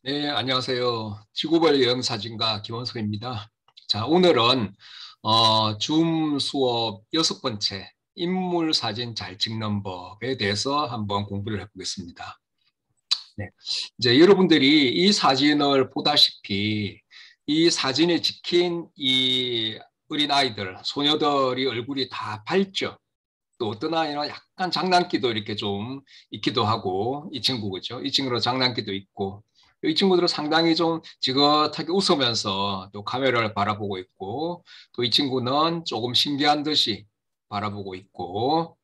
네, 안녕하세요. 지구별 여행 사진가 김원석입니다. 자, 오늘은 줌 수업 6번째 인물 사진 잘 찍는 법에 대해서 한번 공부를 해보겠습니다. 네. 이제 여러분들이 이 사진을 보다시피 이 사진에 찍힌 이 어린 아이들, 소녀들이 얼굴이 다 밝죠. 또 어떤 아이는 약간 장난기도 이렇게 좀 있기도 하고, 이 친구 그죠? 이 친구는 장난기도 있고, 이 친구들은 상당히 좀 지긋하게 웃으면서 또 카메라를 바라보고 있고, 또 이 친구는 조금 신기한 듯이 바라보고 있고,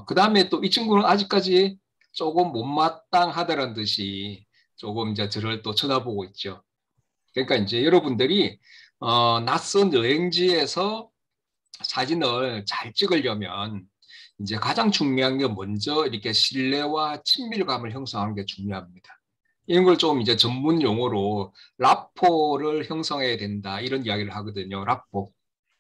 그 다음에 또 이 친구는 아직까지 조금 못마땅하다는 듯이 조금 이제 저를 또 쳐다보고 있죠. 그러니까 이제 여러분들이 낯선 여행지에서 사진을 잘 찍으려면 이제 가장 중요한 게 먼저 이렇게 신뢰와 친밀감을 형성하는 게 중요합니다. 이런 걸 좀 이제 전문 용어로 라포를 형성해야 된다 이런 이야기를 하거든요. 라포,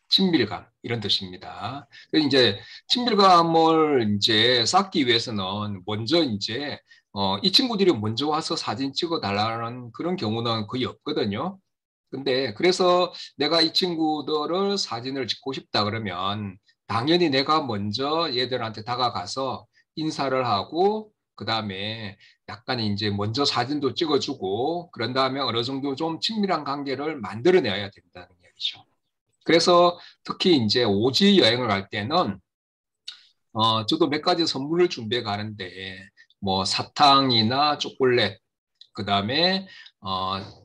친밀감 이런 뜻입니다. 그래서 이제 친밀감을 이제 쌓기 위해서는 먼저 이제 이 친구들이 먼저 와서 사진 찍어 달라는 그런 경우는 거의 없거든요. 근데 그래서 내가 이 친구들을 사진을 찍고 싶다 그러면 당연히 내가 먼저 얘들한테 다가가서 인사를 하고 그다음에 약간 이제 먼저 사진도 찍어주고 그런 다음에 어느 정도 좀 친밀한 관계를 만들어내야 된다는 얘기죠. 그래서 특히 이제 오지 여행을 갈 때는 저도 몇 가지 선물을 준비해 가는데 뭐 사탕이나 초콜릿 그다음에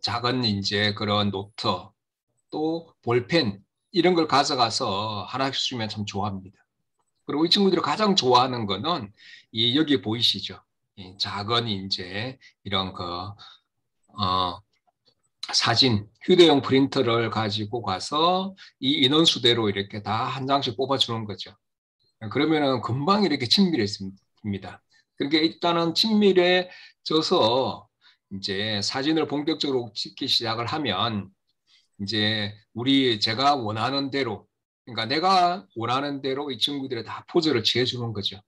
작은 이제 그런 노트 또 볼펜 이런 걸 가져가서 하나씩 주면 참 좋아합니다. 그리고 이 친구들이 가장 좋아하는 거는 이 여기 보이시죠? 이 작은 이제 이런 사진 휴대용 프린터를 가지고 가서 이 인원수대로 이렇게 다 한 장씩 뽑아주는 거죠. 그러면은 금방 이렇게 친밀해집니다. 그렇게 일단은 친밀해져서 이제 사진을 본격적으로 찍기 시작을 하면 이제 제가 원하는 대로 그러니까 내가 원하는 대로 이 친구들이 다 포즈를 취해주는 거죠.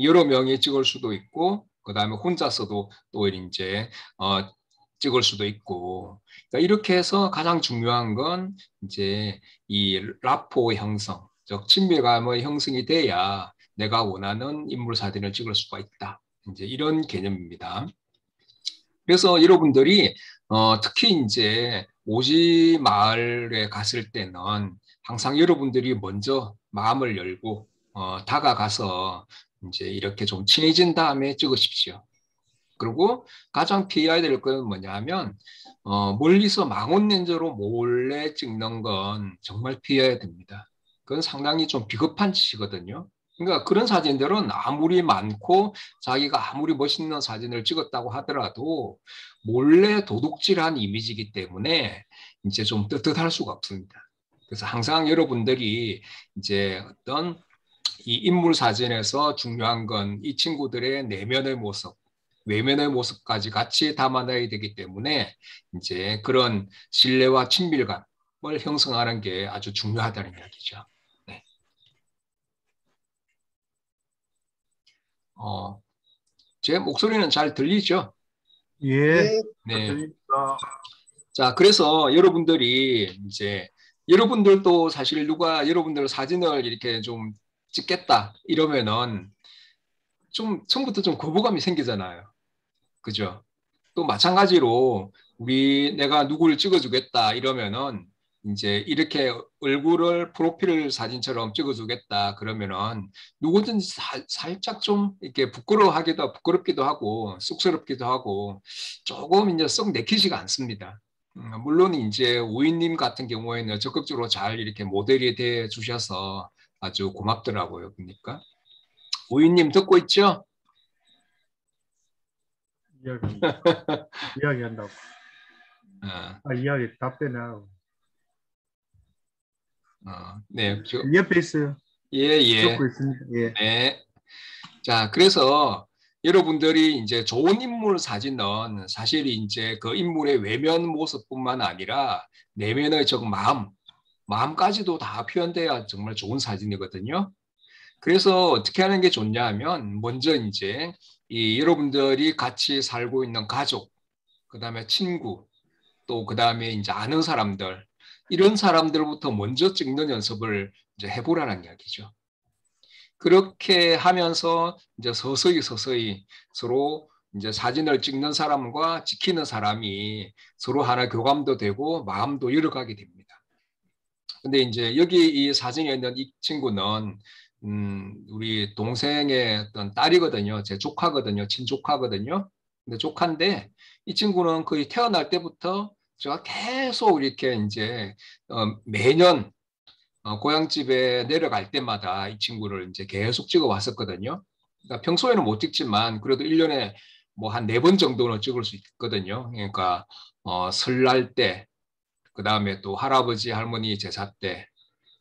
여러 명이 찍을 수도 있고 그다음에 혼자서도 또 이제 찍을 수도 있고 그러니까 이렇게 해서 가장 중요한 건 이제 이 라포 형성, 즉 친밀감의 형성이 돼야 내가 원하는 인물 사진을 찍을 수가 있다. 이제 이런 개념입니다. 그래서 여러분들이 특히 이제 오지 마을에 갔을 때는 항상 여러분들이 먼저 마음을 열고 다가가서 이제 이렇게 좀 친해진 다음에 찍으십시오. 그리고 가장 피해야 될 건 뭐냐면 멀리서 망원 렌즈로 몰래 찍는 건 정말 피해야 됩니다. 그건 상당히 좀 비겁한 짓이거든요. 그러니까 그런 사진들은 아무리 많고 자기가 아무리 멋있는 사진을 찍었다고 하더라도 몰래 도둑질한 이미지이기 때문에 이제 좀 떳떳할 수가 없습니다. 그래서 항상 여러분들이 이제 어떤 이 인물 사진에서 중요한 건 이 친구들의 내면의 모습, 외면의 모습까지 같이 담아내야 되기 때문에 이제 그런 신뢰와 친밀감을 형성하는 게 아주 중요하다는 이야기죠. 네. 어, 제 목소리는 잘 들리죠? 예, 네, 네. 들립니다. 자, 그래서 여러분들이 이제 여러분들도 사실 누가 여러분들 사진을 이렇게 좀 찍겠다 이러면은 좀 처음부터 좀 거부감이 생기잖아요. 그죠? 또 마찬가지로 내가 누구를 찍어주겠다 이러면은 이제 이렇게 얼굴을 프로필 사진처럼 찍어주겠다 그러면은 누구든지 살짝 좀 이렇게 부끄럽기도 하고 쑥스럽기도 하고 조금 이제 썩 내키지가 않습니다. 물론 이제 우인님 같은 경우에는 적극적으로 잘 이렇게 모델이 돼 주셔서 아주 고맙더라고요. 그러니까 우인님 듣고 있죠? 이야기, 이야기한다고. 어, 이야기 답변하고. 네, 옆에 있어요. 예, 예, 듣고 있습니다. 예. 네. 자, 그래서 여러분들이 이제 좋은 인물 사진은 사실 이제 그 인물의 외면 모습뿐만 아니라 내면의 저 마음까지도 다 표현돼야 정말 좋은 사진이거든요. 그래서 어떻게 하는 게 좋냐 하면 먼저 이제 이 여러분들이 같이 살고 있는 가족, 그다음에 친구, 또 그다음에 이제 아는 사람들, 이런 사람들부터 먼저 찍는 연습을 이제 해보라는 이야기죠. 그렇게 하면서 이제 서서히 서서히 서로 이제 사진을 찍는 사람과 찍히는 사람이 서로 하나 교감도 되고 마음도 열어가게 됩니다. 근데 이제 여기 이 사진에 있는 이 친구는 우리 동생의 어떤 딸이거든요. 제 조카거든요. 친조카거든요. 근데 조카인데 이 친구는 거의 태어날 때부터 제가 계속 이렇게 이제 매년 고향집에 내려갈 때마다 이 친구를 이제 계속 찍어 왔었거든요. 그러니까 평소에는 못 찍지만 그래도 1년에 뭐 한 4번 정도는 찍을 수 있거든요. 그러니까 설날 때, 그 다음에 또 할아버지 할머니 제사 때,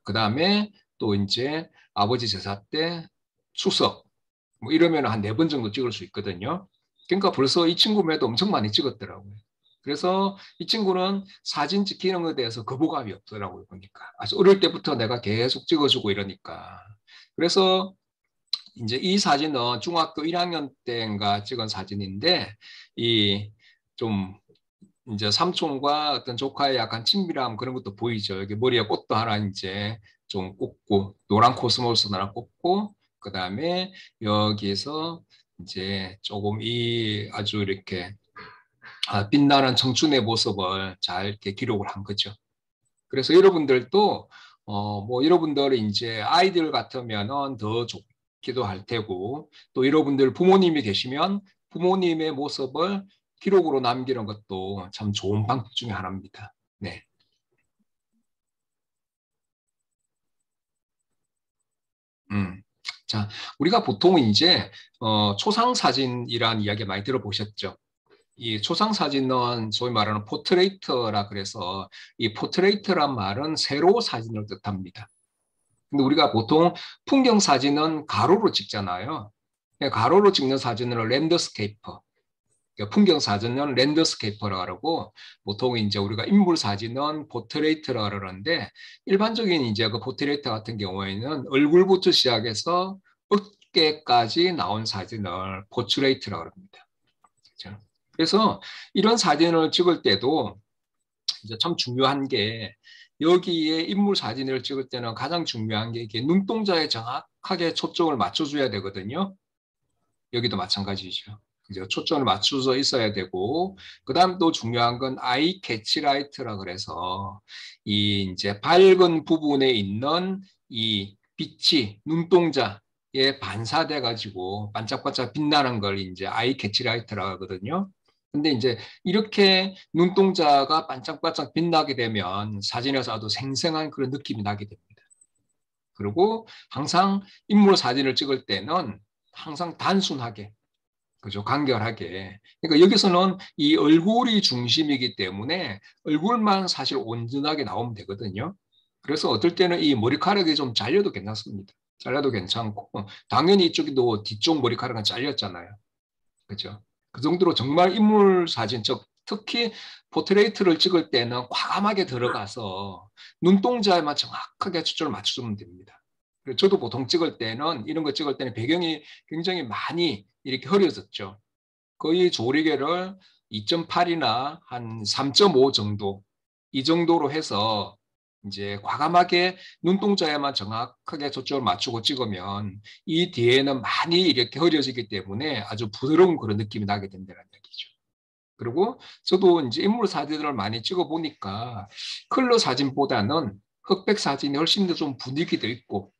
그 다음에 또 이제 아버지 제사 때, 추석 뭐 이러면 한 4번 정도 찍을 수 있거든요. 그러니까 벌써 이 친구매도 엄청 많이 찍었더라고요. 그래서 이 친구는 사진 찍히는 것에 대해서 거부감이 없더라고요, 보니까. 아주 어릴 때부터 내가 계속 찍어주고 이러니까. 그래서 이제 이 사진은 중학교 1학년 때인가 찍은 사진인데, 이 좀 이제 삼촌과 어떤 조카의 약간 친밀함 그런 것도 보이죠. 여기 머리에 꽃도 하나 이제 좀 꽂고, 노란 코스모스 하나 꽂고, 그 다음에 여기서 이제 조금 이 아주 이렇게 빛나는 청춘의 모습을 잘 이렇게 기록을 한 거죠. 그래서 여러분들도 뭐 여러분들이 이제 아이들 같으면은 더 좋기도 할 테고 또 여러분들 부모님이 계시면 부모님의 모습을 기록으로 남기는 것도 참 좋은 방법 중에 하나입니다. 네. 자, 우리가 보통 이제 초상 사진이라는 이야기 많이 들어보셨죠? 이 초상 사진은 소위 말하는 포트레이트라 그래서 이 포트레이트란 말은 세로 사진을 뜻합니다. 근데 우리가 보통 풍경 사진은 가로로 찍잖아요. 가로로 찍는 사진을 랜드스케이퍼, 풍경 사진은 랜드스케이퍼라고 하고 보통 이제 우리가 인물 사진은 포트레이트라고 그러는데 일반적인 이제 그 포트레이트 같은 경우에는 얼굴부터 시작해서 어깨까지 나온 사진을 포트레이트라고 합니다. 그렇죠? 그래서 이런 사진을 찍을 때도 이제 참 중요한 게 여기에 인물 사진을 찍을 때는 가장 중요한 게 이게 눈동자에 정확하게 초점을 맞춰줘야 되거든요. 여기도 마찬가지죠. 그죠? 초점을 맞춰서 있어야 되고, 그 다음 또 중요한 건 아이 캐치라이트라 그래서 이 이제 밝은 부분에 있는 이 빛이 눈동자에 반사돼 가지고 반짝반짝 빛나는 걸 이제 아이 캐치라이트라고 하거든요. 근데 이제 이렇게 눈동자가 반짝반짝 빛나게 되면 사진에서도 생생한 그런 느낌이 나게 됩니다. 그리고 항상 인물 사진을 찍을 때는 항상 단순하게, 그죠? 간결하게. 그러니까 여기서는 이 얼굴이 중심이기 때문에 얼굴만 사실 온전하게 나오면 되거든요. 그래서 어떨 때는 이 머리카락이 좀 잘려도 괜찮습니다. 잘려도 괜찮고, 당연히 이쪽도 뒤쪽 머리카락은 잘렸잖아요. 그죠? 그 정도로 정말 인물 사진, 즉 특히 포트레이트를 찍을 때는 과감하게 들어가서 눈동자에만 정확하게 초점을 맞춰주면 됩니다. 저도 보통 찍을 때는 이런 거 찍을 때는 배경이 굉장히 많이 이렇게 흐려졌죠. 거의 조리개를 2.8이나 한 3.5 정도 이 정도로 해서 이제 과감하게 눈동자에만 정확하게 초점을 맞추고 찍으면 이 뒤에는 많이 이렇게 흐려지기 때문에 아주 부드러운 그런 느낌이 나게 된다는 얘기죠. 그리고 저도 이제 인물 사진을 많이 찍어 보니까 컬러 사진보다는 흑백 사진이 훨씬 더 좀 분위기도 있고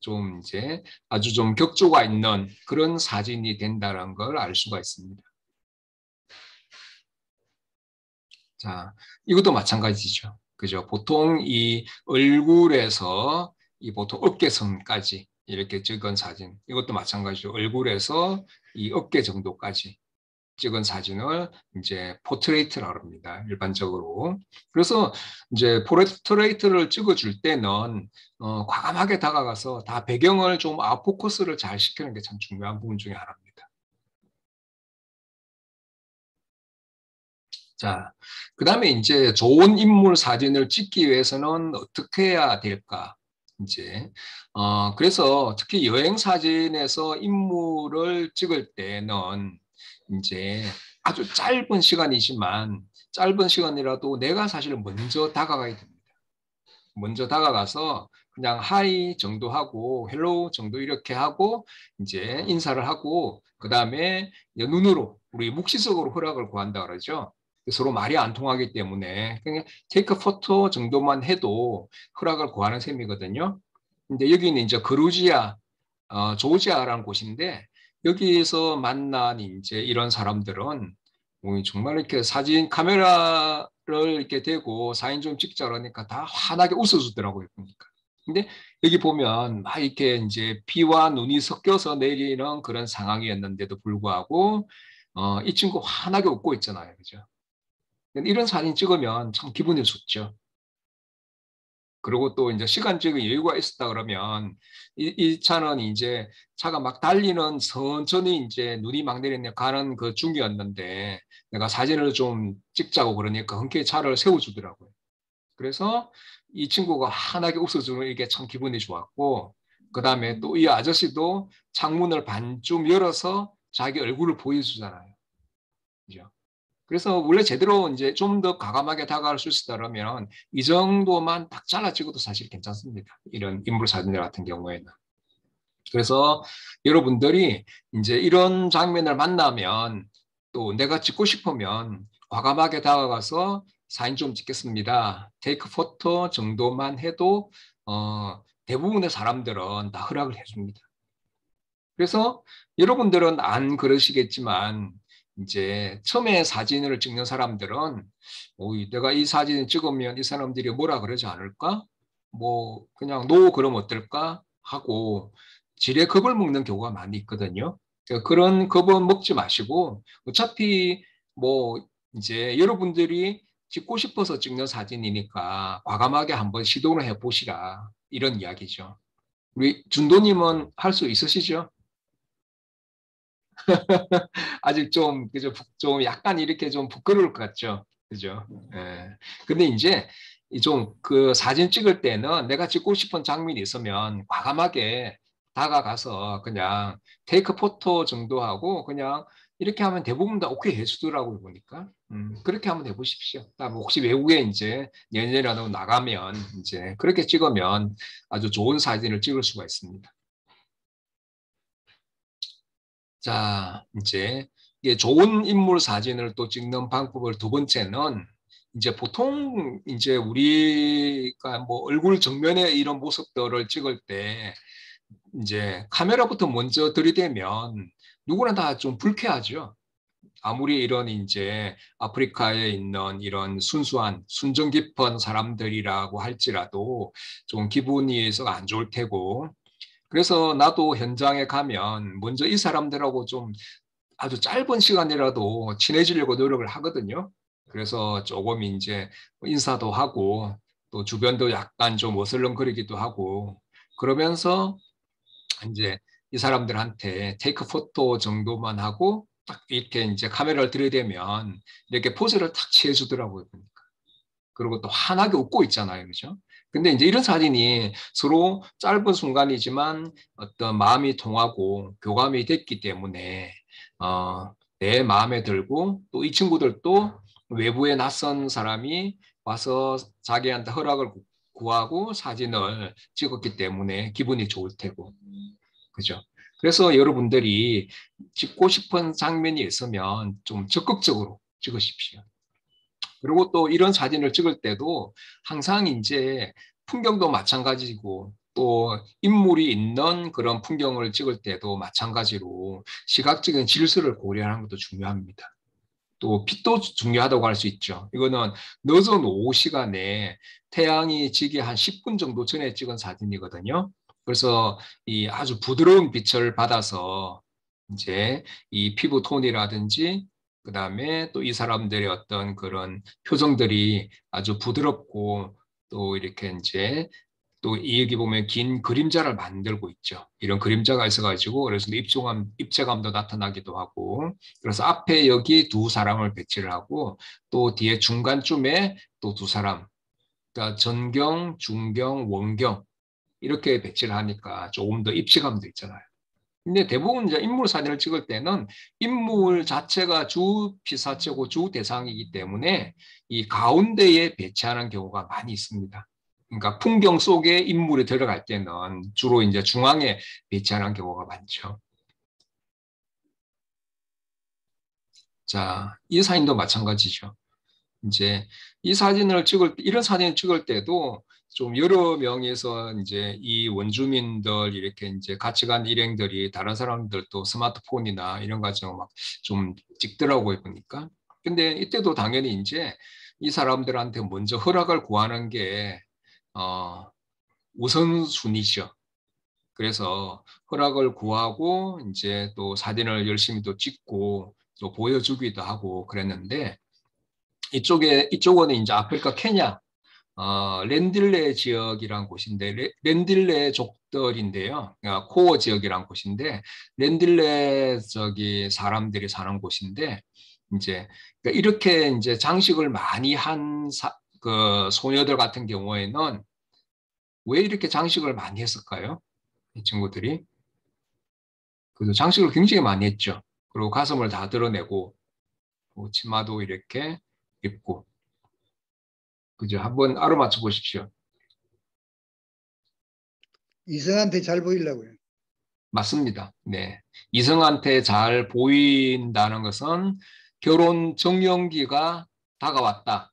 좀 이제 아주 좀 격조가 있는 그런 사진이 된다는 걸 알 수가 있습니다. 자, 이것도 마찬가지죠. 그죠? 보통 이 얼굴에서 이 보통 어깨선까지 이렇게 찍은 사진, 이것도 마찬가지죠. 얼굴에서 이 어깨 정도까지 찍은 사진을 이제 포트레이트라고 합니다. 일반적으로. 그래서 이제 포트레이트를 찍어줄 때는 과감하게 다가가서 다 배경을 좀 아웃포커스를 잘 시키는 게 참 중요한 부분 중에 하나입니다. 자, 그 다음에 이제 좋은 인물 사진을 찍기 위해서는 어떻게 해야 될까? 이제, 그래서 특히 여행 사진에서 인물을 찍을 때는 이제 아주 짧은 시간이지만 짧은 시간이라도 내가 사실 먼저 다가가야 됩니다. 먼저 다가가서 그냥 하이 정도 하고 헬로우 정도 이렇게 하고 이제 인사를 하고 그 다음에 눈으로 우리 묵시적으로 허락을 구한다 그러죠. 서로 말이 안 통하기 때문에 그냥 테이크 포토 정도만 해도 허락을 구하는 셈이거든요. 근데 여기는 이제 그루지아, 조지아라는 곳인데 여기서 만난 이제 이런 사람들은 정말 이렇게 사진 카메라를 이렇게 대고 사진 좀 찍자 그러니까 다 환하게 웃어주더라고요, 보니까. 근데 여기 보면 막 이렇게 이제 비와 눈이 섞여서 내리는 그런 상황이었는데도 불구하고 이 친구 환하게 웃고 있잖아요, 그죠? 이런 사진 찍으면 참 기분이 좋죠. 그리고 또 이제 시간적인 여유가 있었다 그러면 이 차는 이제 차가 막 달리는 천천히 이제 눈이 막 내리는 가는 그 중이었는데 내가 사진을 좀 찍자고 그러니까 흔쾌히 차를 세워주더라고요. 그래서 이 친구가 환하게 웃어주는 이게 참 기분이 좋았고 그 다음에 또 이 아저씨도 창문을 반쯤 열어서 자기 얼굴을 보여주잖아요. 그죠? 그래서 원래 제대로 이제 좀 더 과감하게 다가갈 수 있었다면 이 정도만 딱 잘라 찍어도 사실 괜찮습니다. 이런 인물 사진들 같은 경우에는. 그래서 여러분들이 이제 이런 장면을 만나면 또 내가 찍고 싶으면 과감하게 다가가서 사진 좀 찍겠습니다. 테이크 포토 정도만 해도 대부분의 사람들은 다 허락을 해줍니다. 그래서 여러분들은 안 그러시겠지만 이제 처음에 사진을 찍는 사람들은 내가 이 사진을 찍으면 이 사람들이 뭐라 그러지 않을까? 뭐 그냥 노 그러면 어떨까? 하고 지레 겁을 먹는 경우가 많이 있거든요. 그러니까 그런 겁은 먹지 마시고 어차피 뭐 이제 여러분들이 찍고 싶어서 찍는 사진이니까 과감하게 한번 시도를 해보시라 이런 이야기죠. 우리 준도님은 할 수 있으시죠? 아직 좀, 그죠? 좀 약간 이렇게 좀 부끄러울 것 같죠? 그죠? 예. 근데 이제 좀 그 사진 찍을 때는 내가 찍고 싶은 장면이 있으면 과감하게 다가가서 그냥 테이크 포토 정도 하고 그냥 이렇게 하면 대부분 다 오케이 해주더라고요, 보니까. 그렇게 한번 해보십시오. 그다음에 혹시 외국에 이제 연예인이라도 나가면 이제 그렇게 찍으면 아주 좋은 사진을 찍을 수가 있습니다. 자, 이제 이게 좋은 인물 사진을 또 찍는 방법을 두 번째는 이제 보통 이제 우리가 뭐 얼굴 정면에 이런 모습들을 찍을 때 이제 카메라부터 먼저 들이대면 누구나 다 좀 불쾌하죠. 아무리 이런 이제 아프리카에 있는 이런 순수한 순정 깊은 사람들이라고 할지라도 좀 기분이 썩 안 좋을 테고 그래서 나도 현장에 가면 먼저 이 사람들하고 좀 아주 짧은 시간이라도 친해지려고 노력을 하거든요. 그래서 조금 이제 인사도 하고 또 주변도 약간 좀 어슬렁거리기도 하고 그러면서 이제 이 사람들한테 테이크 포토 정도만 하고 딱 이렇게 이제 카메라를 들이대면 이렇게 포즈를 탁 취해주더라고요. 그리고 또 환하게 웃고 있잖아요. 그죠? 근데 이제 이런 사진이 서로 짧은 순간이지만 어떤 마음이 통하고 교감이 됐기 때문에 내 마음에 들고 또 이 친구들도 외부에 낯선 사람이 와서 자기한테 허락을 구하고 사진을 찍었기 때문에 기분이 좋을 테고 그죠? 그래서 여러분들이 찍고 싶은 장면이 있으면 좀 적극적으로 찍으십시오. 그리고 또 이런 사진을 찍을 때도 항상 이제 풍경도 마찬가지고 또 인물이 있는 그런 풍경을 찍을 때도 마찬가지로 시각적인 질서를 고려하는 것도 중요합니다. 또 빛도 중요하다고 할 수 있죠. 이거는 늦은 오후 시간에 태양이 지기 한 10분 정도 전에 찍은 사진이거든요. 그래서 이 아주 부드러운 빛을 받아서 이제 이 피부 톤이라든지 그다음에 또 이 사람들의 어떤 그런 표정들이 아주 부드럽고 또 이렇게 이제 또 이 여기 보면 긴 그림자를 만들고 있죠. 이런 그림자가 있어가지고 그래서 입체감도 나타나기도 하고 그래서 앞에 여기 두 사람을 배치를 하고 또 뒤에 중간쯤에 또 두 사람 그러니까 전경, 중경, 원경 이렇게 배치를 하니까 조금 더 입체감도 있잖아요. 근데 대부분 이제 인물 사진을 찍을 때는 인물 자체가 주 피사체고 주 대상이기 때문에 이 가운데에 배치하는 경우가 많이 있습니다. 그러니까 풍경 속에 인물이 들어갈 때는 주로 이제 중앙에 배치하는 경우가 많죠. 자, 이 사진도 마찬가지죠. 이제 이 사진을 찍을 때, 이런 사진을 찍을 때도 좀 여러 명에서 이제 이 원주민들 이렇게 이제 같이 간 일행들이 다른 사람들도 스마트폰이나 이런 거 가지고 막 좀 찍더라고요, 보니까. 근데 이때도 당연히 이제 이 사람들한테 먼저 허락을 구하는 게 우선순위죠. 그래서 허락을 구하고 이제 또 사진을 열심히 또 찍고 또 보여주기도 하고 그랬는데 이쪽은 이제 아프리카 케냐 렌딜레 지역이란 곳인데 렌딜레 족들인데요. 그러니까 코어 지역이란 곳인데 렌딜레 저기 사람들이 사는 곳인데 이제 그러니까 이렇게 이제 장식을 많이 한 그 소녀들 같은 경우에는 왜 이렇게 장식을 많이 했을까요? 이 친구들이 그래서 장식을 굉장히 많이 했죠. 그리고 가슴을 다 드러내고 치마도 이렇게 입고 그죠? 한번 알아맞혀 보십시오. 이성한테 잘 보이려고요. 맞습니다. 네. 이성한테 잘 보인다는 것은 결혼 정년기가 다가왔다.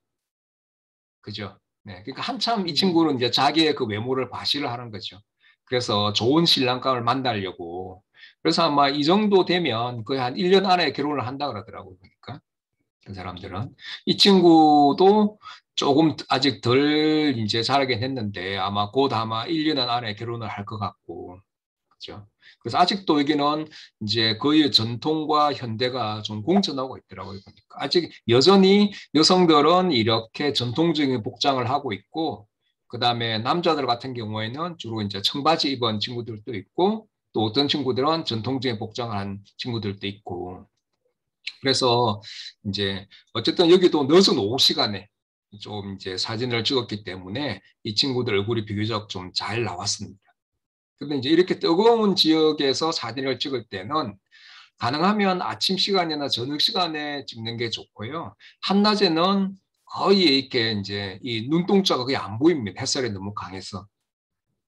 그죠? 네. 그러니까 한참 이 친구는 이제 자기의 그 외모를 과시를 하는 거죠. 그래서 좋은 신랑감을 만나려고. 그래서 아마 이 정도 되면 거의 한 1년 안에 결혼을 한다 그러더라고요. 그러니까. 그 사람들은. 이 친구도 조금 아직 덜 이제 자라긴 했는데 아마 곧 아마 1년 안에 결혼을 할 것 같고. 그죠? 그래서 아직도 여기는 이제 거의 전통과 현대가 좀 공존하고 있더라고요. 보니까. 아직 여전히 여성들은 이렇게 전통적인 복장을 하고 있고, 그 다음에 남자들 같은 경우에는 주로 이제 청바지 입은 친구들도 있고, 또 어떤 친구들은 전통적인 복장을 한 친구들도 있고. 그래서 이제 어쨌든 여기도 늦은 오후 시간에 좀 이제 사진을 찍었기 때문에 이 친구들 얼굴이 비교적 좀 잘 나왔습니다. 근데 이제 이렇게 뜨거운 지역에서 사진을 찍을 때는 가능하면 아침 시간이나 저녁 시간에 찍는 게 좋고요. 한낮에는 거의 이렇게 이제 이 눈동자가 거의 안 보입니다. 햇살이 너무 강해서.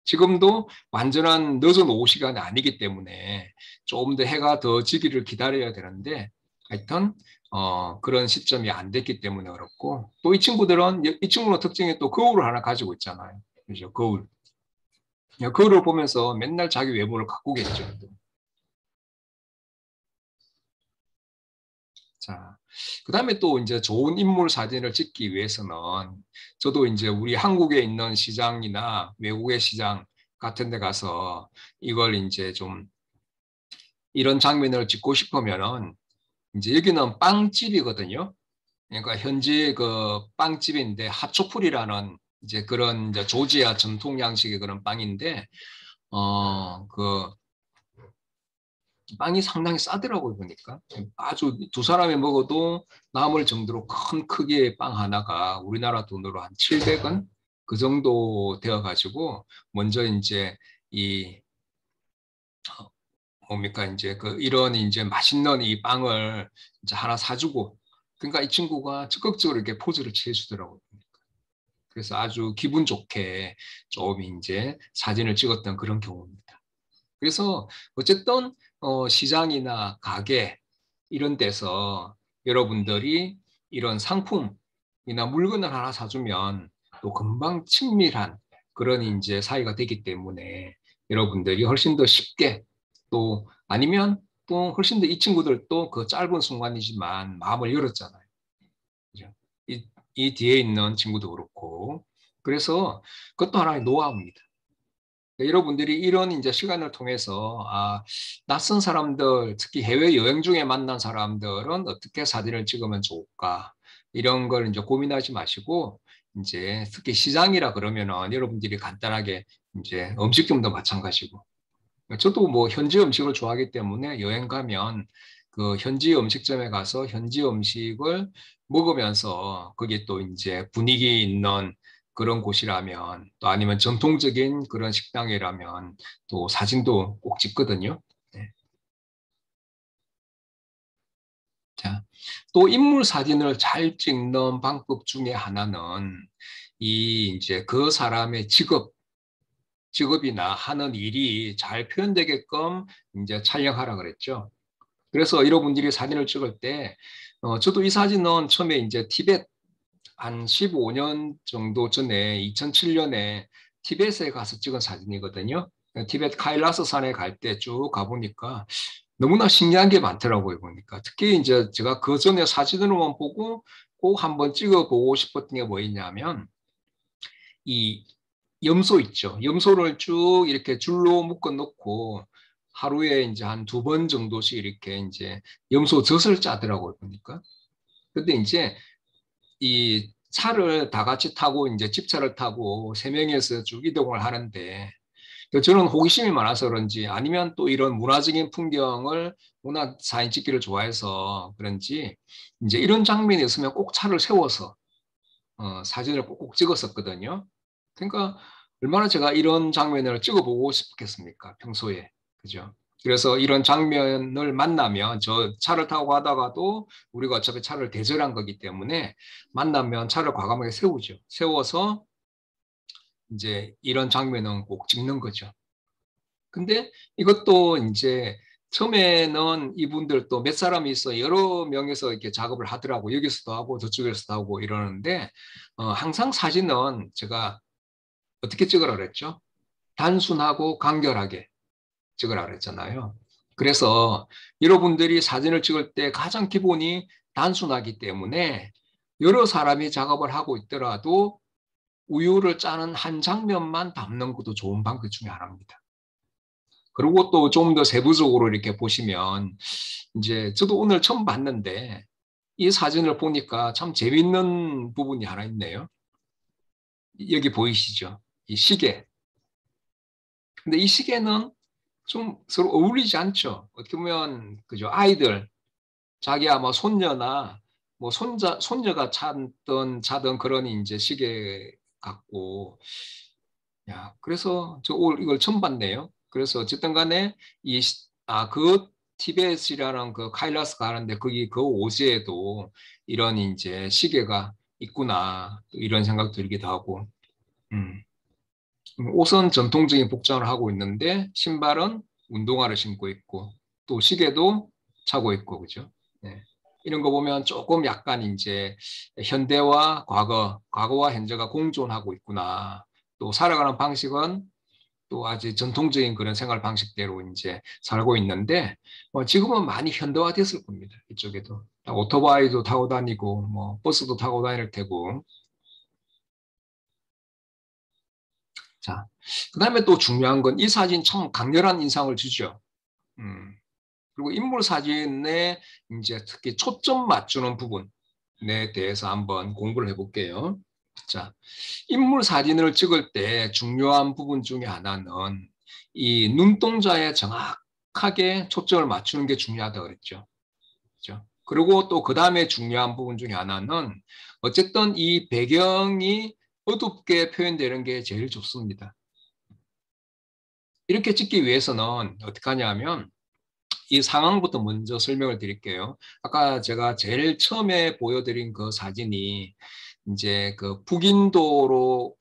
지금도 완전한 늦은 오후 시간이 아니기 때문에 조금 더 해가 더 지기를 기다려야 되는데 하여튼 그런 시점이 안 됐기 때문에 그렇고 또 이 친구는 특징이 또 거울을 하나 가지고 있잖아요. 그죠? 거울. 거울을 보면서 맨날 자기 외모를 가꾸겠죠. 자, 그 다음에 또 이제 좋은 인물 사진을 찍기 위해서는 저도 이제 우리 한국에 있는 시장이나 외국의 시장 같은 데 가서 이걸 이제 좀 이런 장면을 찍고 싶으면은 이제 여기는 빵집이거든요. 그러니까 현지 그 빵집인데 핫초플이라는 이제 그런 이제 조지아 전통 양식의 그런 빵인데 그 빵이 상당히 싸더라고요, 보니까. 아주 두 사람이 먹어도 남을 정도로 큰 크기의 빵 하나가 우리나라 돈으로 한 700원? 그 정도 되어가지고, 먼저 이제 이, 뭡니까, 이제 이런 이제 맛있는 이 빵을 이제 하나 사주고, 그러니까 이 친구가 적극적으로 이렇게 포즈를 취해주더라고요. 그래서 아주 기분 좋게 좀 이제 사진을 찍었던 그런 경우입니다. 그래서 어쨌든 시장이나 가게 이런 데서 여러분들이 이런 상품이나 물건을 하나 사주면 또 금방 친밀한 그런 이제 사이가 되기 때문에 여러분들이 훨씬 더 쉽게 또 아니면 또 훨씬 더 이 친구들도 그 짧은 순간이지만 마음을 열었잖아요. 그죠? 이 뒤에 있는 친구도 그렇고 그래서 그것도 하나의 노하우입니다. 여러분들이 이런 이제 시간을 통해서 낯선 사람들, 특히 해외 여행 중에 만난 사람들은 어떻게 사진을 찍으면 좋을까? 이런 걸 이제 고민하지 마시고 이제 특히 시장이라 그러면은 여러분들이 간단하게 이제 음식점도 마찬가지고 저도 뭐 현지 음식을 좋아하기 때문에 여행 가면 그 현지 음식점에 가서 현지 음식을 먹으면서 그게 또 이제 분위기 있는 그런 곳이라면 또 아니면 전통적인 그런 식당이라면 또 사진도 꼭 찍거든요. 네. 자, 또 인물 사진을 잘 찍는 방법 중에 하나는 이제 그 사람의 직업이나 하는 일이 잘 표현되게끔 이제 촬영하라 그랬죠. 그래서 여러분들이 사진을 찍을 때, 저도 이 사진은 처음에 이제 티벳 한 15년 정도 전에 2007년에 티벳에 가서 찍은 사진이거든요. 티벳 카일라스 산에 갈 때 쭉 가보니까 너무나 신기한 게 많더라고요, 보니까. 특히 이제 제가 그 전에 사진으로만 보고 꼭 한번 찍어보고 싶었던 게 뭐였냐면, 이 염소 있죠. 염소를 쭉 이렇게 줄로 묶어 놓고 하루에 이제 한 2번 정도씩 이렇게 이제 염소 젖을 짜더라고요, 보니까. 근데 이제 이 차를 다 같이 타고 이제 집차를 타고 3명에서 쭉 이동을 하는데 저는 호기심이 많아서 그런지 아니면 또 이런 문화적인 풍경을 문화 사진 찍기를 좋아해서 그런지 이제 이런 장면이 있으면 꼭 차를 세워서 사진을 꼭꼭 찍었었거든요. 그러니까 얼마나 제가 이런 장면을 찍어보고 싶겠습니까? 평소에. 그죠? 그래서 이런 장면을 만나면 저 차를 타고 가다가도 우리가 어차피 차를 대절한 거기 때문에 만나면 차를 과감하게 세우죠. 세워서 이제 이런 장면은 꼭 찍는 거죠. 근데 이것도 이제 처음에는 이분들도 몇 사람이 있어 여러 명에서 이렇게 작업을 하더라고. 여기서도 하고 저쪽에서도 하고 이러는데 항상 사진은 제가 어떻게 찍으라 그랬죠? 단순하고 간결하게 찍으라 그랬잖아요. 그래서 여러분들이 사진을 찍을 때 가장 기본이 단순하기 때문에 여러 사람이 작업을 하고 있더라도 우유를 짜는 한 장면만 담는 것도 좋은 방법 중에 하나입니다. 그리고 또 좀 더 세부적으로 이렇게 보시면 이제 저도 오늘 처음 봤는데 이 사진을 보니까 참 재밌는 부분이 하나 있네요. 여기 보이시죠? 이 시계. 근데 이 시계는 좀 서로 어울리지 않죠. 어떻게 보면 그죠? 아이들 자기 아마 손녀나 뭐 손녀가 자던 그런 이제 시계 같고 야, 그래서 저 오늘 이걸 처음 봤네요. 그래서 어쨌든 간에 그 티벳이라는 그 카일라스 가는데 거기 그 옷에도 이런 이제 시계가 있구나 이런 생각 들기도 하고 음. 옷은 전통적인 복장을 하고 있는데 신발은 운동화를 신고 있고 또 시계도 차고 있고 그죠? 네. 이런 거 보면 조금 약간 이제 현대와 과거와 현재가 공존하고 있구나. 또 살아가는 방식은 또 아주 전통적인 그런 생활 방식대로 이제 살고 있는데 지금은 많이 현대화됐을 겁니다. 이쪽에도 오토바이도 타고 다니고 뭐 버스도 타고 다닐 테고 자, 그다음에 또 중요한 건 이 사진 참 강렬한 인상을 주죠. 그리고 인물 사진에 이제 특히 초점 맞추는 부분에 대해서 한번 공부를 해볼게요. 자, 인물 사진을 찍을 때 중요한 부분 중에 하나는 이 눈동자에 정확하게 초점을 맞추는 게 중요하다고 그랬죠. 그렇죠? 그리고 또 그 다음에 중요한 부분 중에 하나는 어쨌든 이 배경이 어둡게 표현되는 게 제일 좋습니다. 이렇게 찍기 위해서는 어떻게 하냐면 이 상황부터 먼저 설명을 드릴게요. 아까 제가 제일 처음에 보여드린 그 사진이 이제 그 북인도에서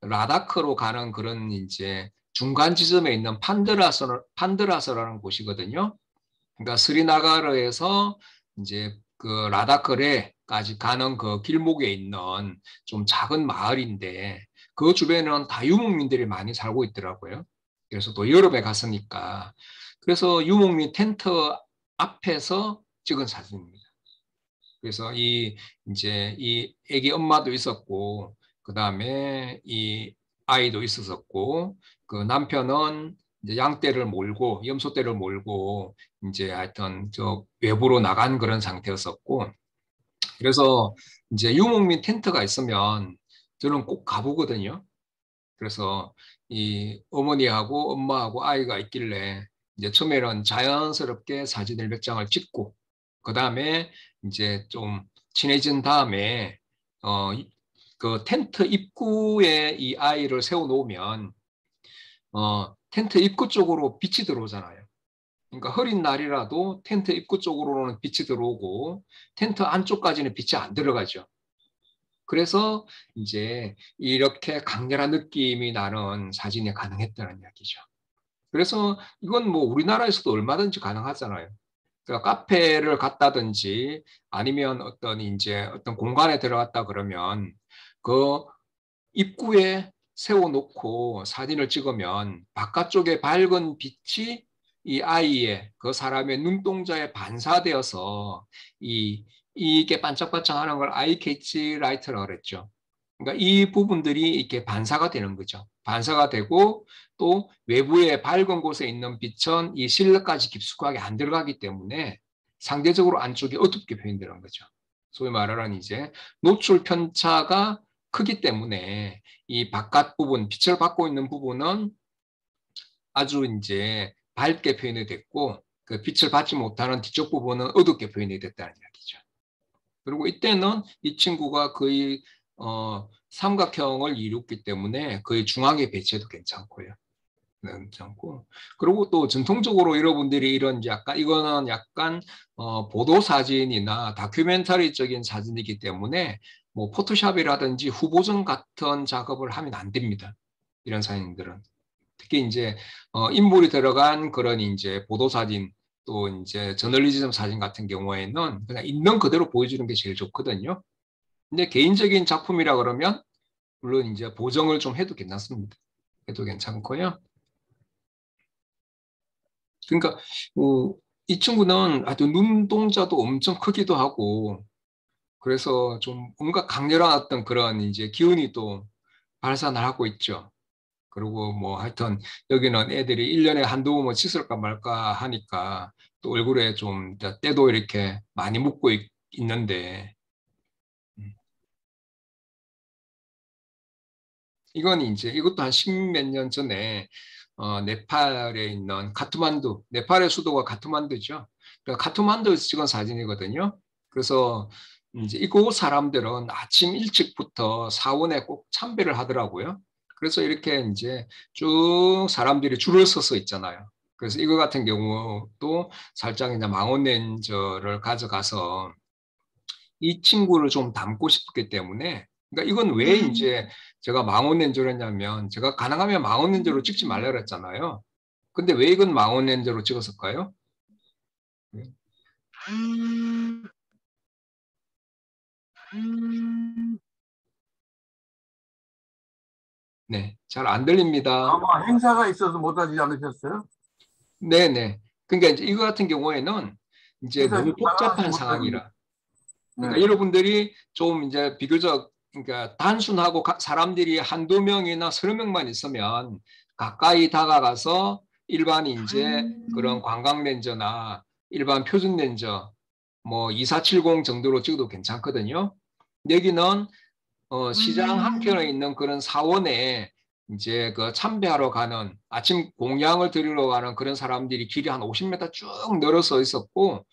라다크로 가는 그런 이제 중간 지점에 있는 판드라서라는 곳이거든요. 그러니까 스리나가르에서 이제 그 라다크레까지 가는 그 길목에 있는 좀 작은 마을인데 그 주변에는 다 유목민들이 많이 살고 있더라고요. 그래서 또 여름에 갔으니까 그래서 유목민 텐트 앞에서 찍은 사진입니다. 그래서 이제 이 애기 엄마도 있었고 그 다음에 이 아이도 있었고 그 남편은 이제 양떼를 몰고 염소떼를 몰고 이제 하여튼 저 외부로 나간 그런 상태였었고 그래서 이제 유목민 텐트가 있으면 저는 꼭 가보거든요. 그래서 이 어머니하고 엄마하고 아이가 있길래 이제 처음에는 자연스럽게 사진을 몇 장을 찍고 그 다음에 이제 좀 친해진 다음에 그 텐트 입구에 이 아이를 세워 놓으면 텐트 입구 쪽으로 빛이 들어오잖아요. 그러니까 흐린 날이라도 텐트 입구 쪽으로는 빛이 들어오고 텐트 안쪽까지는 빛이 안 들어가죠. 그래서 이제 이렇게 강렬한 느낌이 나는 사진이 가능했다는 이야기죠. 그래서 이건 뭐 우리나라에서도 얼마든지 가능하잖아요. 그러니까 카페를 갔다든지 아니면 어떤 이제 어떤 공간에 들어갔다 그러면 그 입구에 세워놓고 사진을 찍으면 바깥쪽에 밝은 빛이 이 아이의 그 사람의 눈동자에 반사되어서 이게 반짝반짝하는 걸 아이 캐치 라이트라고 그랬죠. 그러니까 이 부분들이 이렇게 반사가 되는 거죠. 반사가 되고 또 외부의 밝은 곳에 있는 빛은 이 실내까지 깊숙하게 안 들어가기 때문에 상대적으로 안쪽이 어둡게 표현되는 거죠. 소위 말하는 이제 노출 편차가 크기 때문에 이 바깥 부분, 빛을 받고 있는 부분은 아주 이제 밝게 표현이 됐고 그 빛을 받지 못하는 뒤쪽 부분은 어둡게 표현이 됐다는 이야기죠. 그리고 이때는 이 친구가 거의 삼각형을 이뤘기 때문에 거의 중앙에 배치해도 괜찮고요. 괜찮고. 그리고 또 전통적으로 여러분들이 이런 약간 이거는 약간 보도 사진이나 다큐멘터리적인 사진이기 때문에 뭐 포토샵이라든지 후보정 같은 작업을 하면 안 됩니다. 이런 사진들은. 특히 이제 인물이 들어간 그런 이제 보도 사진 또 이제 저널리즘 사진 같은 경우에는 그냥 있는 그대로 보여주는 게 제일 좋거든요. 근데 개인적인 작품이라 그러면 물론 이제 보정을 좀 해도 괜찮습니다. 해도 괜찮고요. 그러니까 이 친구는 하여튼 눈동자도 엄청 크기도 하고 그래서 좀 뭔가 강렬한 어떤 그런 이제 기운이 또 발산을 하고 있죠. 그리고 뭐 하여튼 여기는 애들이 1년에 한두 번만 씻을까 말까 하니까 또 얼굴에 좀 때도 이렇게 많이 묻고 있는데 이건 이제 이것도 한 십몇 년 전에 네팔에 있는 카트만두, 네팔의 수도가 카트만두죠. 그러니까 카트만두에서 찍은 사진이거든요. 그래서 이제 이곳 사람들은 아침 일찍부터 사원에 꼭 참배를 하더라고요. 그래서 이렇게 이제 쭉 사람들이 줄을 서서 있잖아요. 그래서 이거 같은 경우도 살짝 이제 망원렌즈를 가져가서 이 친구를 좀 담고 싶기 때문에 그러니까 이건 왜 이제 제가 망원렌즈로 했냐면 제가 가능하면 망원렌즈로 찍지 말라 그랬잖아요. 근데 왜 이건 망원렌즈로 찍었을까요? 네, 잘 안 들립니다. 아마 행사가 있어서 못하지 않으셨어요? 네네. 그러니까 이제 이거 같은 경우에는 이제 행사 너무 복잡한 못하지. 상황이라. 그러니까 네. 여러분들이 좀 이제 비교적 그러니까 단순하고 사람들이 한두 명이나 서너 명만 있으면 가까이 다가가서 일반 이제 그런 관광 렌저나 일반 표준 렌저 뭐 2470 정도로 찍어도 괜찮거든요. 여기는 시장 한켠에 있는 그런 사원에 이제 그 참배하러 가는 아침 공양을 드리러 가는 그런 사람들이 길이 한 50m 쭉 늘어서 있었고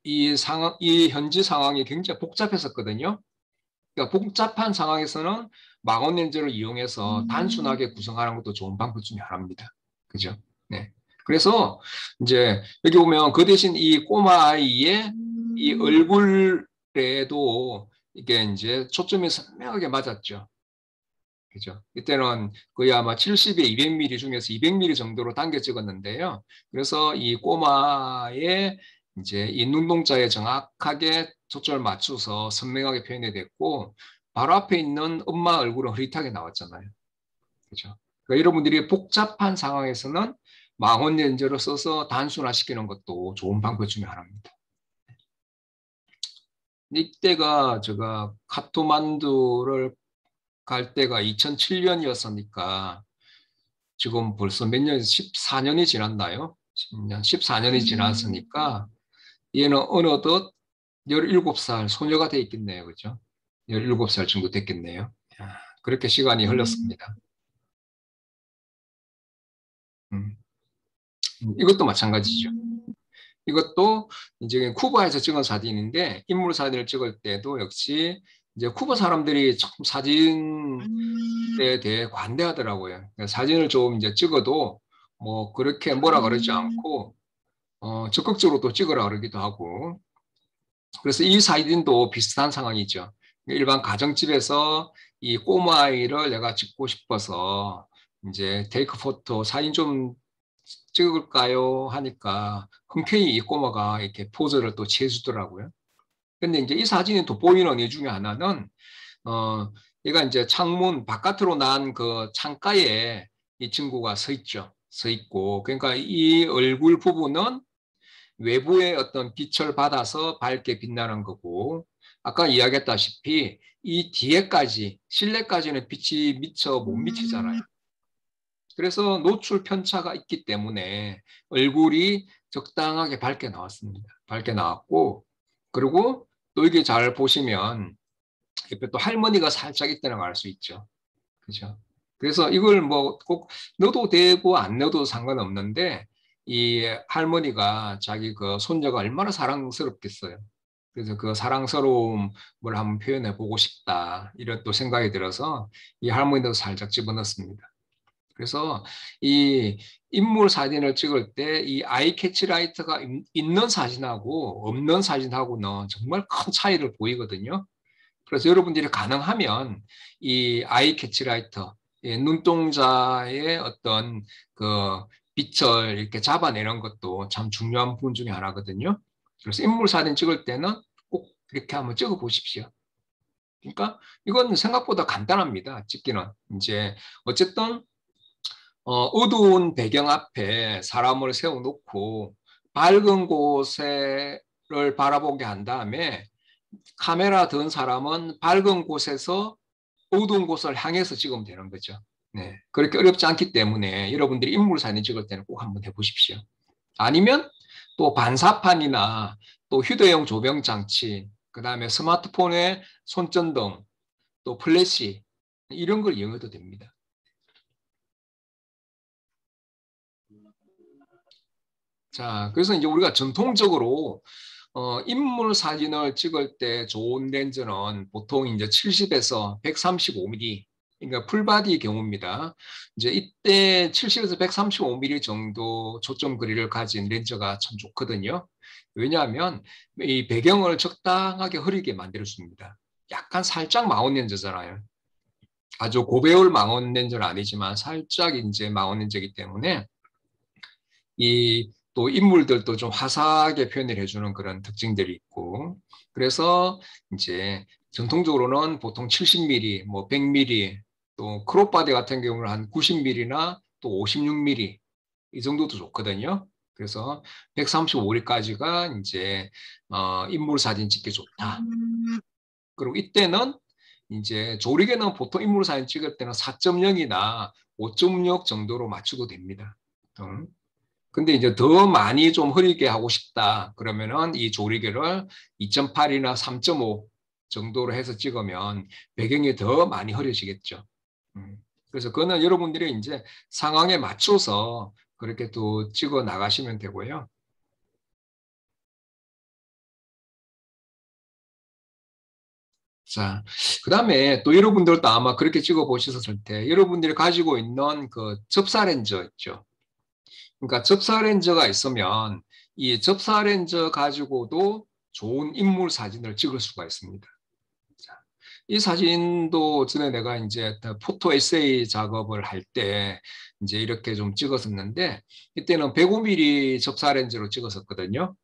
이 현지 상황이 굉장히 복잡했었거든요. 그러니까 복잡한 상황에서는 망원 렌즈를 이용해서 단순하게 구성하는 것도 좋은 방법 중에 하나입니다. 그죠? 네. 그래서 이제 여기 보면 그 대신 이 꼬마 아이의 이 얼굴에도 이게 이제 초점이 선명하게 맞았죠. 그죠? 이때는 거의 아마 70에 200mm 중에서 200mm 정도로 당겨 찍었는데요. 그래서 이 꼬마의 이제 이 눈동자에 정확하게 초점을 맞춰서 선명하게 표현이 됐고, 바로 앞에 있는 엄마 얼굴은 흐릿하게 나왔잖아요. 그죠? 그러니까 여러분들이 복잡한 상황에서는 망원 렌즈를 써서 단순화시키는 것도 좋은 방법 중에 하나입니다. 이때가 제가 카트만두를 갈 때가 2007년이었으니까 지금 벌써 몇 년, 14년이 지났나요? 10년, 14년이 지났으니까 얘는 어느덧 17살 소녀가 돼 있겠네요. 그죠? 17살 정도 됐겠네요. 그렇게 시간이 흘렀습니다. 이것도 마찬가지죠. 이것도 이제 쿠바에서 찍은 사진인데 인물 사진을 찍을 때도 역시 이제 쿠바 사람들이 좀 사진에 대해 관대하더라고요. 사진을 좀 이제 찍어도 뭐 그렇게 뭐라 그러지 않고 적극적으로 또 찍으라 그러기도 하고. 그래서 이 사진도 비슷한 상황이죠. 일반 가정집에서 이 꼬마아이를 내가 찍고 싶어서 이제 테이크 포토 사진 좀 찍을까요 하니까 흔쾌히 이 꼬마가 이렇게 포즈를 또 취해주더라고요. 근데 이제 이 사진이 돋보이는 이유 중에 하나는 얘가 이제 창문 바깥으로 난 그 창가에 이 친구가 서 있죠. 서 있고, 그러니까 이 얼굴 부분은 외부의 어떤 빛을 받아서 밝게 빛나는 거고, 아까 이야기했다시피 이 뒤에까지, 실내까지는 빛이 미처 못 미치잖아요. 그래서 노출 편차가 있기 때문에 얼굴이 적당하게 밝게 나왔습니다. 밝게 나왔고, 그리고 또 이게 잘 보시면 옆에 또 할머니가 살짝 있다는 걸 알 수 있죠. 그죠? 그래서 이걸 뭐 꼭 넣어도 되고 안 넣어도 상관없는데, 이 할머니가 자기 그 손녀가 얼마나 사랑스럽겠어요. 그래서 그 사랑스러움을 한번 표현해 보고 싶다, 이런 또 생각이 들어서 이 할머니도 살짝 집어넣습니다. 그래서 이 인물 사진을 찍을 때 이 아이 캐치 라이트가 있는 사진하고 없는 사진하고는 정말 큰 차이를 보이거든요. 그래서 여러분들이 가능하면 이 아이 캐치라이터, 눈동자의 어떤 그 빛을 이렇게 잡아내는 것도 참 중요한 부분 중에 하나거든요. 그래서 인물 사진 찍을 때는 꼭 이렇게 한번 찍어 보십시오. 그러니까 이건 생각보다 간단합니다. 찍기는. 이제 어쨌든 어두운 배경 앞에 사람을 세워놓고 밝은 곳을 바라보게 한 다음에 카메라 든 사람은 밝은 곳에서 어두운 곳을 향해서 찍으면 되는 거죠. 네, 그렇게 어렵지 않기 때문에 여러분들이 인물 사진 찍을 때는 꼭 한번 해보십시오. 아니면 또 반사판이나 또 휴대용 조명 장치, 그 다음에 스마트폰의 손전등, 또 플래시, 이런 걸 이용해도 됩니다. 자, 그래서 이제 우리가 전통적으로 인물 사진을 찍을 때 좋은 렌즈는 보통 이제 70에서 135mm, 그러니까 풀바디 경우입니다. 이제 이때 70에서 135mm 정도 초점 거리를 가진 렌즈가 참 좋거든요. 왜냐하면 이 배경을 적당하게 흐리게 만들어줍니다. 약간 살짝 망원 렌즈잖아요. 아주 고배울 망원 렌즈는 아니지만 살짝 이제 망원 렌즈이기 때문에 이 또 인물들도 좀 화사하게 표현을 해주는 그런 특징들이 있고, 그래서 이제 전통적으로는 보통 70mm, 뭐 100mm, 또 크롭바디 같은 경우는 한 90mm나 또 56mm 이 정도도 좋거든요. 그래서 135mm까지가 이제 인물 사진 찍기 좋다. 그리고 이때는 이제 조리개는 보통 인물 사진 찍을 때는 4.0이나 5.6 정도로 맞춰도 됩니다. 근데 이제 더 많이 좀 흐리게 하고 싶다 그러면은 이 조리개를 2.8이나 3.5 정도로 해서 찍으면 배경이 더 많이 흐려지겠죠. 그래서 그거는 여러분들이 이제 상황에 맞춰서 그렇게 또 찍어 나가시면 되고요. 자, 그 다음에 또 여러분들도 아마 그렇게 찍어 보셨을 때 여러분들이 가지고 있는 그 접사 렌즈 있죠. 그러니까 접사 렌즈가 있으면 이 접사 렌즈 가지고도 좋은 인물 사진을 찍을 수가 있습니다. 자, 이 사진도 전에 내가 이제 포토 에세이 작업을 할 때 이제 이렇게 좀 찍었었는데 이때는 105mm 접사 렌즈로 찍었었거든요.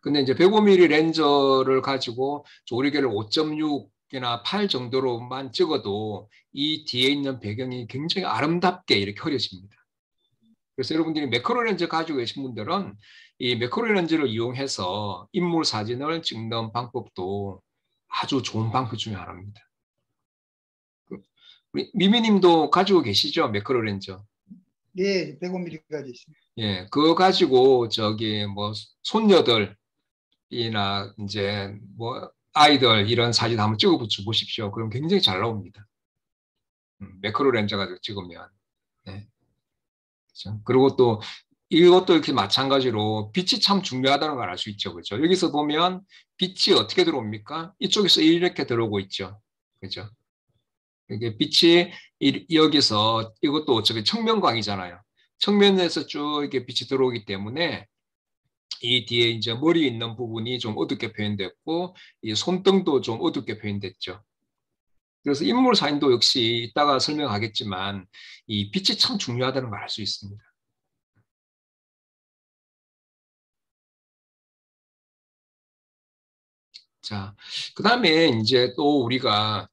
근데 이제 105mm 렌즈를 가지고 조리개를 5.6이나 8 정도로만 찍어도 이 뒤에 있는 배경이 굉장히 아름답게 이렇게 흐려집니다. 그래서 여러분들이 매크로 렌즈 가지고 계신 분들은 이 매크로 렌즈를 이용해서 인물 사진을 찍는 방법도 아주 좋은 방법 중에 하나입니다. 우리 미미님도 가지고 계시죠? 매크로 렌즈. 예, 105mm까지 있습니다. 예, 그거 가지고 저기 뭐 손녀들이나 이제 뭐 아이들 이런 사진 한번 찍어 보십시오. 그럼 굉장히 잘 나옵니다. 매크로 렌즈 가지고 찍으면. 네. 그렇죠? 그리고 또 이것도 이렇게 마찬가지로 빛이 참 중요하다는 걸 알 수 있죠. 그렇죠? 여기서 보면 빛이 어떻게 들어옵니까? 이쪽에서 이렇게 들어오고 있죠. 그렇죠? 이게 빛이 여기서 이것도 어차피 측면광이잖아요. 측면에서 쭉 이렇게 빛이 들어오기 때문에 이 뒤에 이제 머리 있는 부분이 좀 어둡게 표현됐고, 이 손등도 좀 어둡게 표현됐죠. 그래서 인물 사진도 역시 이따가 설명하겠지만, 이 빛이 참 중요하다는 걸 알 수 있습니다. 자, 그 다음에 이제 또 우리가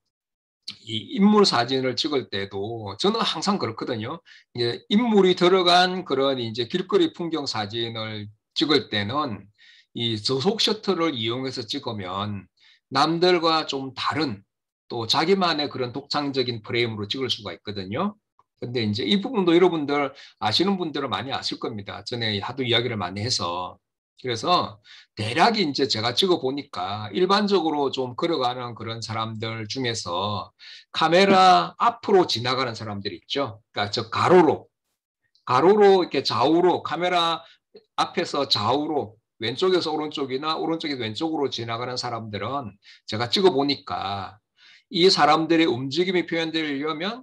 이 인물 사진을 찍을 때도 저는 항상 그렇거든요. 이제 인물이 들어간 그런 이제 길거리 풍경 사진을 찍을 때는 이 저속 셔터를 이용해서 찍으면 남들과 좀 다른 또 자기만의 그런 독창적인 프레임으로 찍을 수가 있거든요. 근데 이제 이 부분도 여러분들 아시는 분들은 많이 아실 겁니다. 전에 하도 이야기를 많이 해서. 그래서 대략 이제 제가 찍어 보니까 일반적으로 좀 걸어가는 그런 사람들 중에서 카메라 앞으로 지나가는 사람들이 있죠. 그러니까 저 가로로 이렇게 좌우로 카메라 앞에서 좌우로 왼쪽에서 오른쪽이나 오른쪽에서 왼쪽으로 지나가는 사람들은 제가 찍어 보니까 이 사람들의 움직임이 표현되려면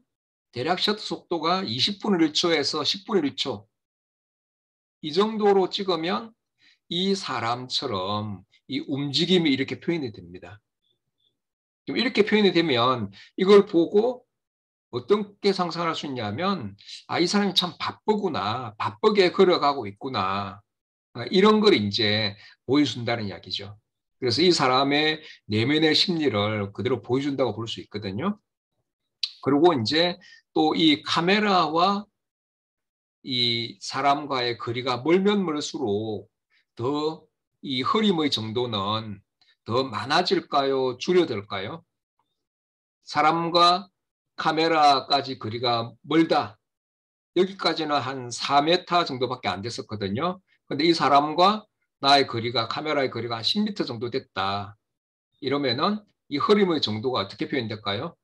대략 셔터 속도가 20분의 1초에서 10분의 1초 이 정도로 찍으면 이 사람처럼 이 움직임이 이렇게 표현이 됩니다. 이렇게 표현이 되면 이걸 보고 어떻게 상상할 수 있냐면 이 사람이 참 바쁘구나. 바쁘게 걸어가고 있구나. 이런 걸 이제 보여준다는 이야기죠. 그래서 이 사람의 내면의 심리를 그대로 보여준다고 볼 수 있거든요. 그리고 이제 또 이 카메라와 이 사람과의 거리가 멀면 멀수록 더 이 흐림의 정도는 더 많아질까요? 줄어들까요? 사람과 카메라까지 거리가 멀다. 여기까지는 한 4m 정도밖에 안 됐었거든요. 근데 이 사람과 나의 거리가, 카메라의 거리가 한 10m 정도 됐다. 이러면은 이 흐림의 정도가 어떻게 표현될까요?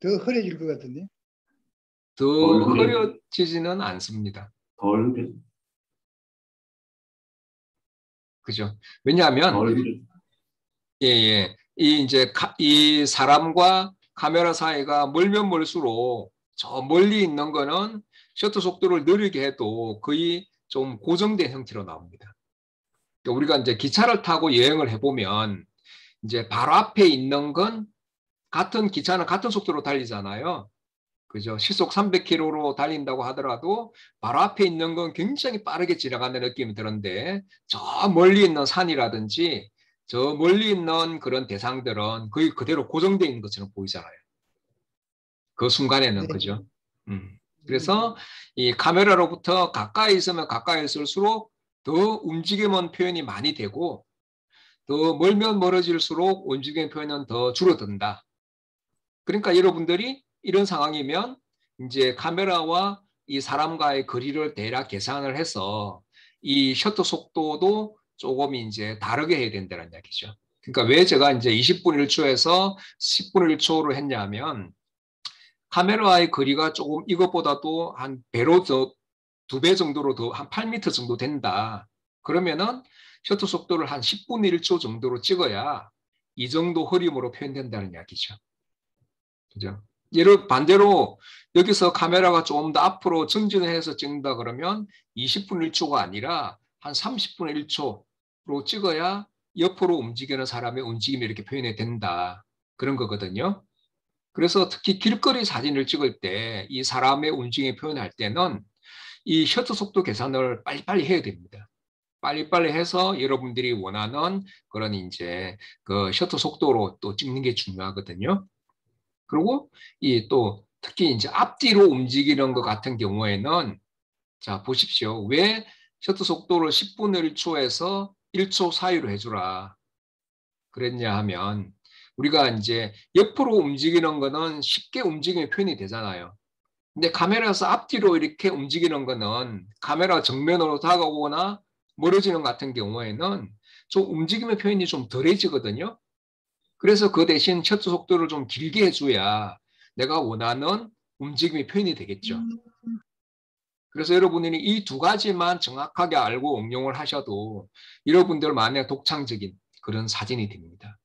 더 흐려질 것 같은데. 더 흐려지지는 않습니다. 그죠? 왜냐하면 예. 이 사람과 카메라 사이가 멀면 멀수록 저 멀리 있는 거는 셔터 속도를 느리게 해도 거의 좀 고정된 형태로 나옵니다. 그러니까 우리가 이제 기차를 타고 여행을 해보면 이제 바로 앞에 있는 건 기차는 같은 속도로 달리잖아요. 그죠? 시속 300km로 달린다고 하더라도 바로 앞에 있는 건 굉장히 빠르게 지나가는 느낌이 드는데 저 멀리 있는 산이라든지 저 멀리 있는 그런 대상들은 거의 그대로 고정되어 있는 것처럼 보이잖아요. 그 순간에는. 네. 그죠? 그래서 이 카메라로부터 가까이 있으면 가까이 있을수록 더 움직임은 표현이 많이 되고 더 멀면 멀어질수록 움직임 표현은 더 줄어든다. 그러니까 여러분들이 이런 상황이면 이제 카메라와 이 사람과의 거리를 대략 계산을 해서 이 셔터 속도도 조금 이제 다르게 해야 된다는 이야기죠. 그러니까 왜 제가 이제 20분 1초에서 10분 1초로 했냐면 카메라와의 거리가 조금 이것보다도 한 배로 더 2배 정도로 더 한 8m 정도 된다. 그러면은 셔터 속도를 한 10분의 1초 정도로 찍어야 이 정도 흐림으로 표현된다는 이야기죠. 그죠? 반대로 여기서 카메라가 조금 더 앞으로 전진을 해서 찍는다 그러면 20분 1초가 아니라 한 30분 1초로 찍어야 옆으로 움직이는 사람의 움직임이 이렇게 표현이 된다. 그런 거거든요. 그래서 특히 길거리 사진을 찍을 때 이 사람의 움직임을 표현할 때는 이 셔터 속도 계산을 빨리빨리 해야 됩니다. 빨리빨리 해서 여러분들이 원하는 그런 이제 그 셔터 속도로 또 찍는 게 중요하거든요. 그리고 이 또 특히 이제 앞뒤로 움직이는 것 같은 경우에는 자 보십시오. 왜 셔터 속도를 10분의 1초에서 1초 사이로 해주라 그랬냐 하면 우리가 이제 옆으로 움직이는 거는 쉽게 움직임이 표현이 되잖아요. 근데 카메라에서 앞뒤로 이렇게 움직이는 거는 카메라 정면으로 다가오거나 멀어지는 같은 경우에는 좀 움직임의 표현이 좀 덜해지거든요. 그래서 그 대신 셔터 속도를 좀 길게 해줘야 내가 원하는 움직임이 표현이 되겠죠. 그래서 여러분이 이 두 가지만 정확하게 알고 응용을 하셔도 여러분들만의 독창적인 그런 사진이 됩니다.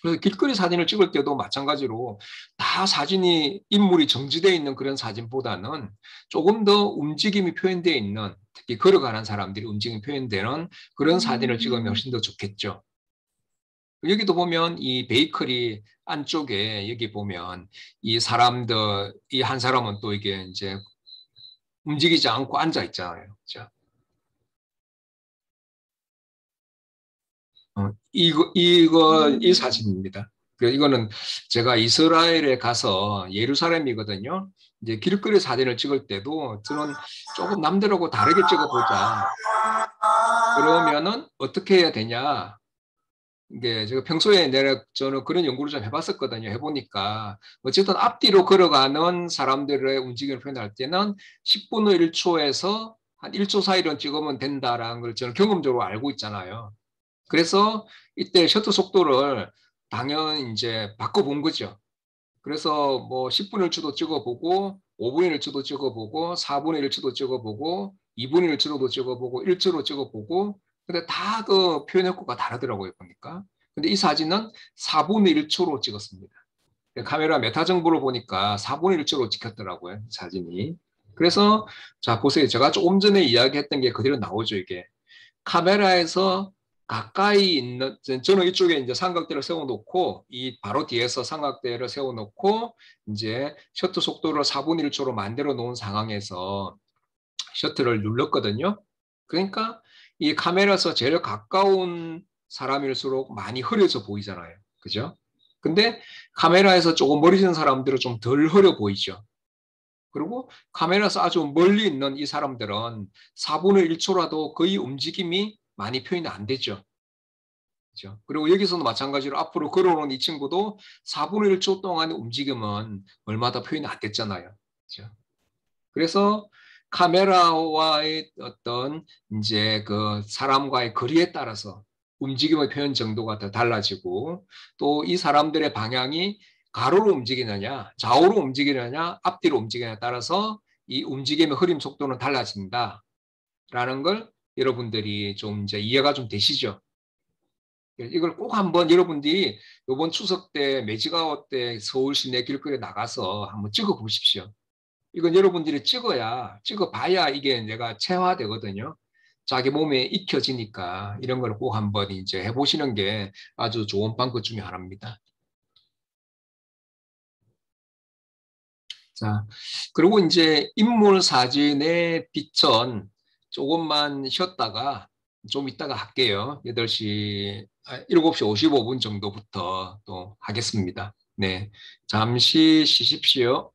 그래서 길거리 사진을 찍을 때도 마찬가지로 다 사진이 인물이 정지되어 있는 그런 사진보다는 조금 더 움직임이 표현되어 있는, 특히 걸어가는 사람들이 움직임이 표현되는 그런 사진을 찍으면 훨씬 더 좋겠죠. 여기도 보면 이 베이커리 안쪽에 여기 보면 이 사람들, 이 한 사람은 또 이게 이제 움직이지 않고 앉아 있잖아요. 그죠? 이 사진입니다. 이거는 제가 이스라엘에 가서 예루살렘이거든요. 이제 길거리 사진을 찍을 때도 저는 조금 남들하고 다르게 찍어보자. 그러면은 어떻게 해야 되냐? 이게 제가 평소에 저는 그런 연구를 좀 해봤었거든요. 해보니까 어쨌든 앞뒤로 걸어가는 사람들의 움직임을 표현할 때는 10분 후 1초에서 한 1초 사이로 찍으면 된다라는 걸 저는 경험적으로 알고 있잖아요. 그래서 이때 셔터 속도를 당연히 이제 바꿔본 거죠. 그래서 뭐 10분의 1초도 찍어보고 5분의 1초도 찍어보고 4분의 1초도 찍어보고 2분의 1초도 찍어보고 1초로 찍어보고 근데 다 그 표현 효과가 다르더라고요 보니까. 근데 이 사진은 4분의 1초로 찍었습니다. 카메라 메타 정보를 보니까 4분의 1초로 찍혔더라고요 사진이. 그래서 자 보세요. 제가 조금 전에 이야기했던 게 그대로 나오죠 이게. 카메라에서 가까이 있는, 저는 이쪽에 이제 삼각대를 세워놓고 이 바로 뒤에서 삼각대를 세워놓고 이제 셔터 속도를 4분의 1초로 만들어 놓은 상황에서 셔터를 눌렀거든요. 그러니까 이 카메라에서 제일 가까운 사람일수록 많이 흐려져 보이잖아요. 그죠? 근데 카메라에서 조금 멀어지는 사람들은 좀 덜 흐려 보이죠. 그리고 카메라에서 아주 멀리 있는 이 사람들은 4분의 1초라도 거의 움직임이 많이 표현이 안 되죠. 그렇죠? 그리고 여기서도 마찬가지로 앞으로 걸어오는 이 친구도 4분의 1초 동안의 움직임은 얼마나 표현이 안 됐잖아요. 그렇죠? 그래서 카메라와의 어떤 이제 그 사람과의 거리에 따라서 움직임의 표현 정도가 더 달라지고 또 이 사람들의 방향이 가로로 움직이느냐, 좌우로 움직이느냐, 앞뒤로 움직이느냐에 따라서 이 움직임의 흐림 속도는 달라진다라는 걸 여러분들이 좀 이제 이해가 좀 되시죠? 이걸 꼭 한번 여러분들이 이번 추석 때 매직아웃 때 서울 시내 길거리에 나가서 한번 찍어 보십시오. 이건 여러분들이 찍어봐야 이게 내가 체화되거든요. 자기 몸에 익혀지니까 이런 걸 꼭 한번 이제 해보시는 게 아주 좋은 방법 중에 하나입니다. 자, 그리고 이제 인물 사진의 빛은 조금만 쉬었다가 좀 이따가 할게요. 7시 55분 정도부터 또 하겠습니다. 네, 잠시 쉬십시오.